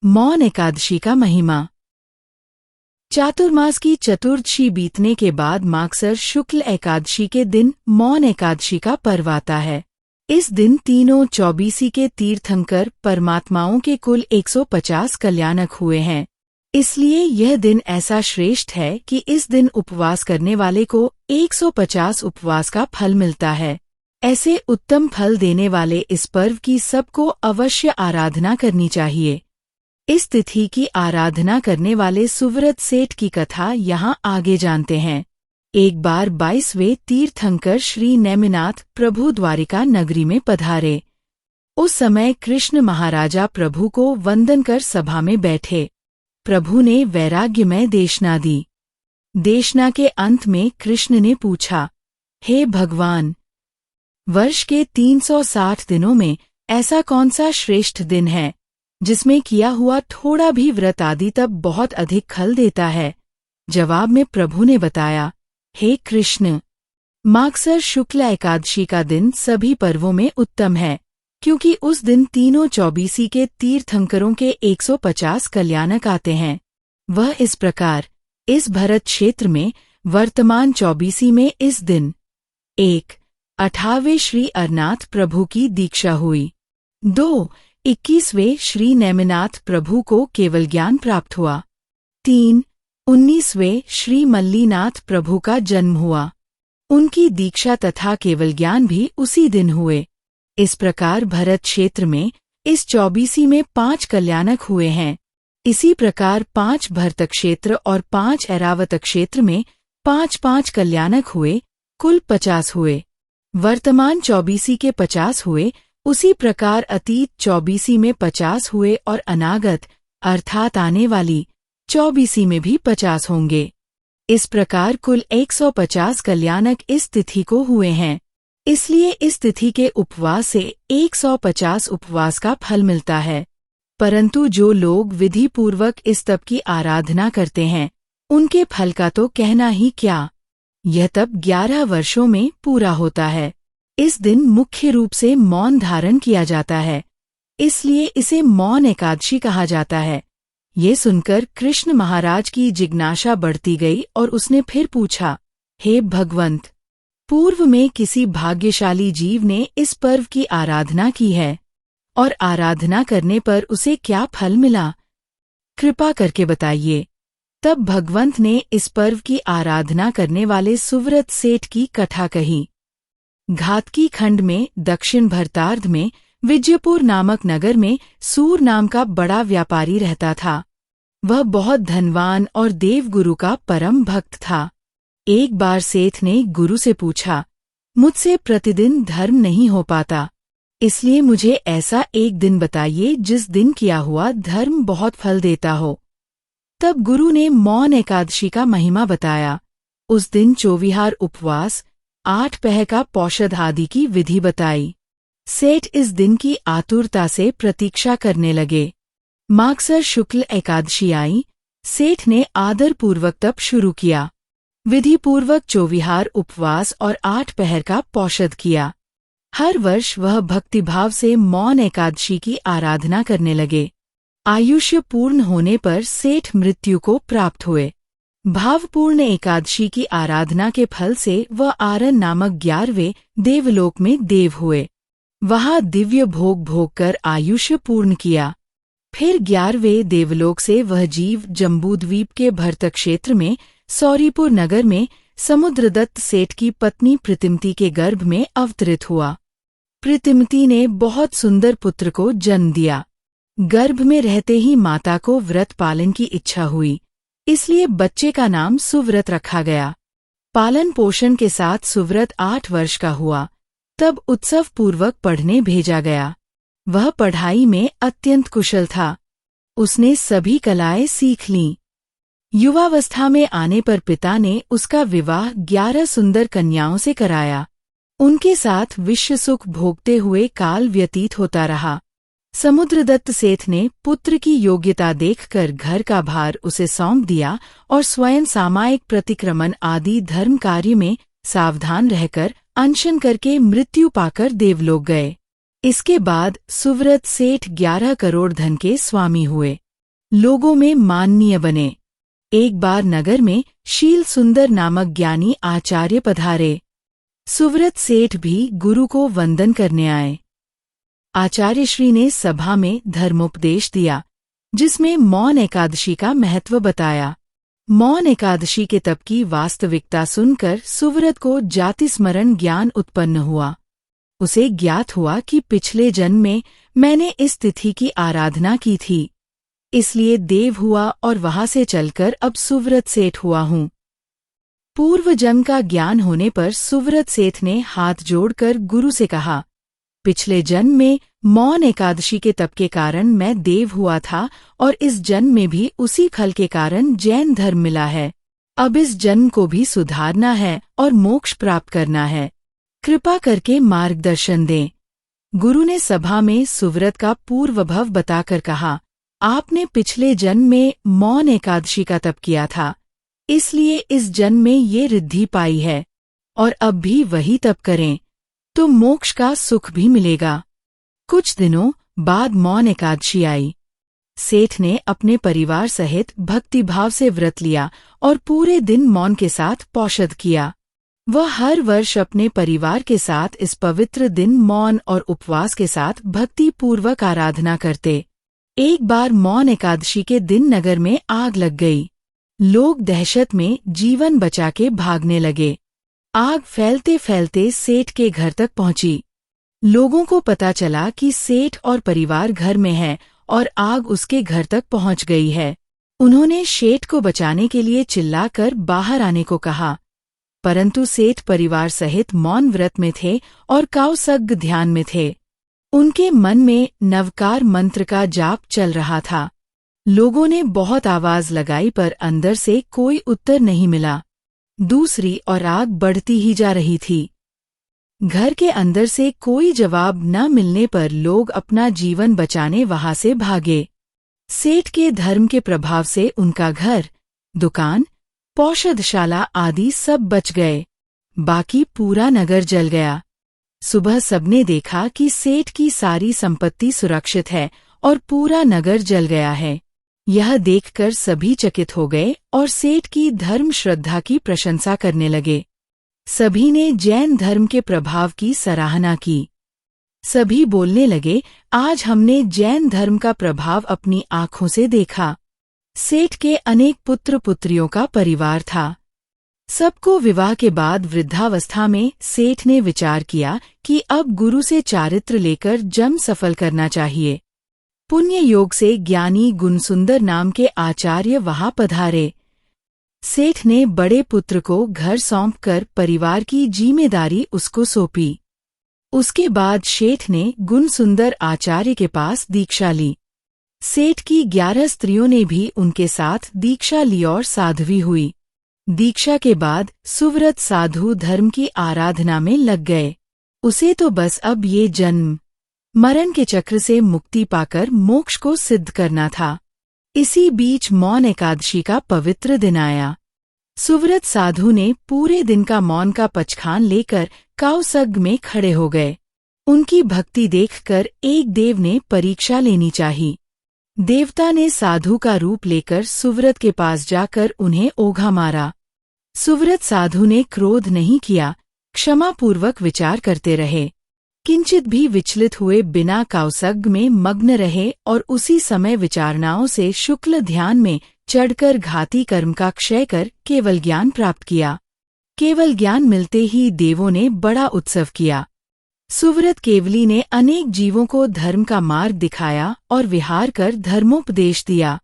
मौन एकादशी का महिमा। चातुर्मास की चतुर्दशी बीतने के बाद मागसर शुक्ल एकादशी के दिन मौन एकादशी का पर्व आता है। इस दिन तीनों चौबीसी के तीर्थंकर परमात्माओं के कुल 150 कल्याणक हुए हैं। इसलिए यह दिन ऐसा श्रेष्ठ है कि इस दिन उपवास करने वाले को 150 उपवास का फल मिलता है। ऐसे उत्तम फल देने वाले इस पर्व की सबको अवश्य आराधना करनी चाहिए। इस तिथि की आराधना करने वाले सुव्रत सेठ की कथा यहाँ आगे जानते हैं। एक बार 22वें तीर्थंकर श्री नेमिनाथ प्रभु द्वारिका नगरी में पधारे। उस समय कृष्ण महाराजा प्रभु को वंदन कर सभा में बैठे। प्रभु ने वैराग्यमय देशना दी। देशना के अंत में कृष्ण ने पूछा, हे भगवान, वर्ष के 360 दिनों में ऐसा कौन सा श्रेष्ठ दिन है जिसमें किया हुआ थोड़ा भी व्रत आदि तब बहुत अधिक फल देता है? जवाब में प्रभु ने बताया, हे कृष्ण, मागसर शुक्ल एकादशी का दिन सभी पर्वों में उत्तम है, क्योंकि उस दिन तीनों चौबीसी के तीर्थंकरों के 150 कल्याणक आते हैं। वह इस प्रकार, इस भरत क्षेत्र में वर्तमान चौबीसी में इस दिन 1. श्री अरनाथ प्रभु की दीक्षा हुई। 2. 21वें श्री नेमिनाथ प्रभु को केवल ज्ञान प्राप्त हुआ। 3. 19वें श्री मल्लीनाथ प्रभु का जन्म हुआ। उनकी दीक्षा तथा केवल ज्ञान भी उसी दिन हुए। इस प्रकार भरत क्षेत्र में इस चौबीसी में 5 कल्याणक हुए हैं। इसी प्रकार 5 भरत क्षेत्र और 5 ऐरावत क्षेत्र में 5-5 कल्याणक हुए, कुल 50 हुए। वर्तमान चौबीसी के 50 हुए, उसी प्रकार अतीत चौबीसी में 50 हुए और अनागत अर्थात आने वाली चौबीसी में भी 50 होंगे। इस प्रकार कुल 150 कल्याणक इस तिथि को हुए हैं। इसलिए इस तिथि के उपवास से 150 उपवास का फल मिलता है। परंतु जो लोग विधि पूर्वक इस तप की आराधना करते हैं, उनके फल का तो कहना ही क्या। यह तप 11 वर्षों में पूरा होता है। इस दिन मुख्य रूप से मौन धारण किया जाता है, इसलिए इसे मौन एकादशी कहा जाता है। ये सुनकर कृष्ण महाराज की जिज्ञासा बढ़ती गई और उसने फिर पूछा, हे भगवंत, पूर्व में किसी भाग्यशाली जीव ने इस पर्व की आराधना की है और आराधना करने पर उसे क्या फल मिला? कृपा करके बताइए। तब भगवंत ने इस पर्व की आराधना करने वाले सुव्रत सेठ की कथा कही। घातकी खंड में दक्षिण भरतार्ध में विजयपुर नामक नगर में सूर नाम का बड़ा व्यापारी रहता था। वह बहुत धनवान और देवगुरु का परम भक्त था। एक बार सेठ ने गुरु से पूछा, मुझसे प्रतिदिन धर्म नहीं हो पाता, इसलिए मुझे ऐसा एक दिन बताइए जिस दिन किया हुआ धर्म बहुत फल देता हो। तब गुरु ने मौन एकादशी का महिमा बताया। उस दिन चौविहार उपवास, 8 पहर का पौषध आदि की विधि बताई। सेठ इस दिन की आतुरता से प्रतीक्षा करने लगे। मागसर शुक्ल एकादशी आई। सेठ ने आदरपूर्वक तप शुरू किया। विधिपूर्वक चौविहार उपवास और 8 पहर का पौषध किया। हर वर्ष वह भक्तिभाव से मौन एकादशी की आराधना करने लगे। आयुष्य पूर्ण होने पर सेठ मृत्यु को प्राप्त हुए। भावपूर्ण एकादशी की आराधना के फल से वह आरन नामक 11वें देवलोक में देव हुए। वहां दिव्य भोग भोग कर आयुष्य पूर्ण किया। फिर 11वें देवलोक से वह जीव जम्बूद्वीप के भरत क्षेत्र में सौरीपुर नगर में समुद्रदत्त सेठ की पत्नी प्रीतिमती के गर्भ में अवतरित हुआ। प्रीतिमती ने बहुत सुंदर पुत्र को जन्म दिया। गर्भ में रहते ही माता को व्रत पालन की इच्छा हुई, इसलिए बच्चे का नाम सुव्रत रखा गया। पालन पोषण के साथ सुव्रत 8 वर्ष का हुआ, तब उत्सव पूर्वक पढ़ने भेजा गया। वह पढ़ाई में अत्यंत कुशल था। उसने सभी कलाएं सीख लीं। युवावस्था में आने पर पिता ने उसका विवाह 11 सुंदर कन्याओं से कराया। उनके साथ विश्व सुख भोगते हुए काल व्यतीत होता रहा। समुद्रदत्त सेठ ने पुत्र की योग्यता देखकर घर का भार उसे सौंप दिया और स्वयं सामायिक प्रतिक्रमण आदि धर्म कार्य में सावधान रहकर अनशन करके मृत्यु पाकर देवलोक गए। इसके बाद सुव्रत सेठ 11 करोड़ धन के स्वामी हुए। लोगों में माननीय बने। एक बार नगर में शील सुंदर नामक ज्ञानी आचार्य पधारे। सुव्रत सेठ भी गुरु को वंदन करने आए। आचार्य श्री ने सभा में धर्मोपदेश दिया, जिसमें मौन एकादशी का महत्व बताया। मौन एकादशी के तप की वास्तविकता सुनकर सुव्रत को जाति स्मरण ज्ञान उत्पन्न हुआ। उसे ज्ञात हुआ कि पिछले जन्म में मैंने इस तिथि की आराधना की थी, इसलिए देव हुआ और वहां से चलकर अब सुव्रत सेठ हुआ हूँ। पूर्व जन्म का ज्ञान होने पर सुव्रत सेठ ने हाथ जोड़कर गुरु से कहा, पिछले जन्म में मौन एकादशी के तप के कारण मैं देव हुआ था और इस जन्म में भी उसी फल के कारण जैन धर्म मिला है। अब इस जन्म को भी सुधारना है और मोक्ष प्राप्त करना है। कृपा करके मार्गदर्शन दें। गुरु ने सभा में सुव्रत का पूर्वभव बताकर कहा, आपने पिछले जन्म में मौन एकादशी का तप किया था, इसलिए इस जन्म में ये रिद्धि पाई है, और अब भी वही तप करें तो मोक्ष का सुख भी मिलेगा। कुछ दिनों बाद मौन एकादशी आई। सेठ ने अपने परिवार सहित भक्तिभाव से व्रत लिया और पूरे दिन मौन के साथ पौषध किया। वह हर वर्ष अपने परिवार के साथ इस पवित्र दिन मौन और उपवास के साथ भक्ति पूर्वक आराधना करते। एक बार मौन एकादशी के दिन नगर में आग लग गई। लोग दहशत में जीवन बचा के भागने लगे। आग फैलते फैलते सेठ के घर तक पहुंची। लोगों को पता चला कि सेठ और परिवार घर में है और आग उसके घर तक पहुंच गई है। उन्होंने सेठ को बचाने के लिए चिल्लाकर बाहर आने को कहा, परंतु सेठ परिवार सहित मौन व्रत में थे और काउसग्ग ध्यान में थे। उनके मन में नवकार मंत्र का जाप चल रहा था। लोगों ने बहुत आवाज लगाई पर अंदर से कोई उत्तर नहीं मिला। दूसरी ओर आग बढ़ती ही जा रही थी। घर के अंदर से कोई जवाब न मिलने पर लोग अपना जीवन बचाने वहां से भागे। सेठ के धर्म के प्रभाव से उनका घर, दुकान, पौषधशाला आदि सब बच गए। बाकी पूरा नगर जल गया। सुबह सबने देखा कि सेठ की सारी संपत्ति सुरक्षित है और पूरा नगर जल गया है। यह देखकर सभी चकित हो गए और सेठ की धर्म श्रद्धा की प्रशंसा करने लगे। सभी ने जैन धर्म के प्रभाव की सराहना की। सभी बोलने लगे, आज हमने जैन धर्म का प्रभाव अपनी आंखों से देखा। सेठ के अनेक पुत्र पुत्रियों का परिवार था। सबको विवाह के बाद वृद्धावस्था में सेठ ने विचार किया कि अब गुरु से चारित्र लेकर जन्म सफल करना चाहिए। पुण्य योग से ज्ञानी गुणसुंदर नाम के आचार्य वहां पधारे। सेठ ने बड़े पुत्र को घर सौंपकर परिवार की जिम्मेदारी उसको सौंपी। उसके बाद सेठ ने गुणसुंदर आचार्य के पास दीक्षा ली। सेठ की 11 स्त्रियों ने भी उनके साथ दीक्षा ली और साध्वी हुई। दीक्षा के बाद सुव्रत साधु धर्म की आराधना में लग गए। उसे तो बस अब ये जन्म मरण के चक्र से मुक्ति पाकर मोक्ष को सिद्ध करना था। इसी बीच मौन एकादशी का पवित्र दिन आया। सुव्रत साधु ने पूरे दिन का मौन का पचखान लेकर काउसग्ग में खड़े हो गए। उनकी भक्ति देखकर एक देव ने परीक्षा लेनी चाही। देवता ने साधु का रूप लेकर सुव्रत के पास जाकर उन्हें ओघा मारा। सुव्रत साधु ने क्रोध नहीं किया, क्षमापूर्वक विचार करते रहे। किंचित भी विचलित हुए बिना काउसग्ग में मग्न रहे और उसी समय विचारणाओं से शुक्ल ध्यान में चढ़कर घाती कर्म का क्षय कर केवल ज्ञान प्राप्त किया। केवल ज्ञान मिलते ही देवों ने बड़ा उत्सव किया। सुव्रत केवली ने अनेक जीवों को धर्म का मार्ग दिखाया और विहार कर धर्मोपदेश दिया।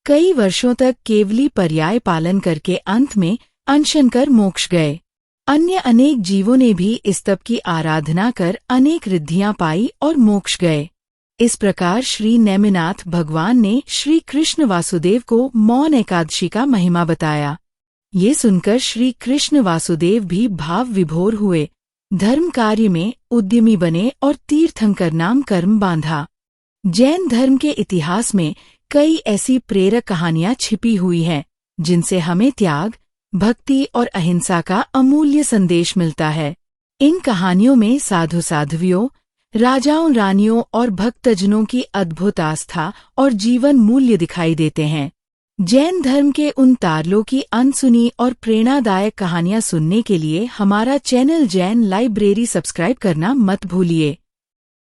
कई वर्षों तक केवली पर्याय पालन करके अंत में अनशन कर मोक्ष गए। अन्य अनेक जीवों ने भी इस तप की आराधना कर अनेक रिद्धियां पाई और मोक्ष गए। इस प्रकार श्री नेमिनाथ भगवान ने श्री कृष्ण वासुदेव को मौन एकादशी का महिमा बताया। ये सुनकर श्री कृष्ण वासुदेव भी भाव विभोर हुए, धर्म कार्य में उद्यमी बने और तीर्थंकर नाम कर्म बांधा। जैन धर्म के इतिहास में कई ऐसी प्रेरक कहानियां छिपी हुई हैं, जिनसे हमें त्याग, भक्ति और अहिंसा का अमूल्य संदेश मिलता है। इन कहानियों में साधु साध्वियों, राजाओं, रानियों और भक्तजनों की अद्भुत आस्था और जीवन मूल्य दिखाई देते हैं। जैन धर्म के उन तारलों की अनसुनी और प्रेरणादायक कहानियां सुनने के लिए हमारा चैनल जैन लाइब्रेरी सब्सक्राइब करना मत भूलिए।